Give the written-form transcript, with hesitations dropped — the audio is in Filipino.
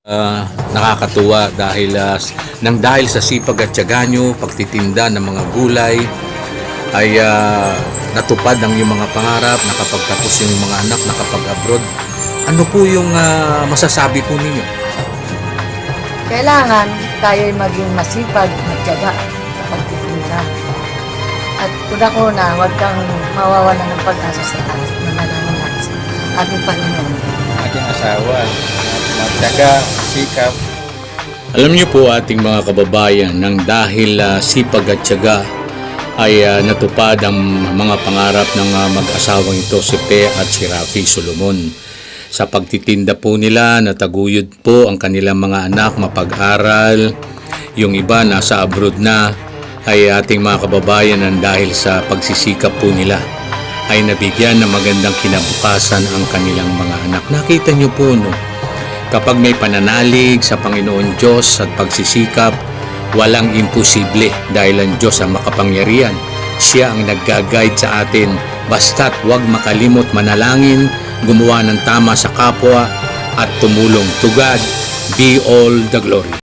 Nakakatuwa dahil dahil sa sipag at tiyaga nyo, pagtitinda ng mga gulay ay natupad ang iyong mga pangarap, nakapagtapos yung mga anak, nakapag-abroad. Ano po yung masasabi po ninyo? Kailangan tayo'y maging masipag, magtiyaga sa pagtitinda. At una-una, huwag kang mawawalan ng pag-asa sa taas. Manalangin natin sa ating Panginoon. Ating asawa, magtiyaga, sikap. Alam niyo po ating mga kababayan, nang dahil sipag at tiyaga ay natupad ang mga pangarap ng mag-asawang ito, si Pe at si Rafi Solomon. Sa pagtitinda po nila, nataguyod po ang kanilang mga anak mapag-aral. Yung iba nasa abroad na, ay ating mga kababayan nang dahil sa pagsisikap po nila ay nabigyan ng magandang kinabukasan ang kanilang mga anak. Nakita niyo po, no? Kapag may pananalig sa Panginoon Diyos at pagsisikap, walang imposible dahil ang Diyos ang makapangyarihan. Siya ang nagga-guide sa atin, basta't huwag makalimot manalangin, gumawa ng tama sa kapwa at tumulong. To God be all the glory.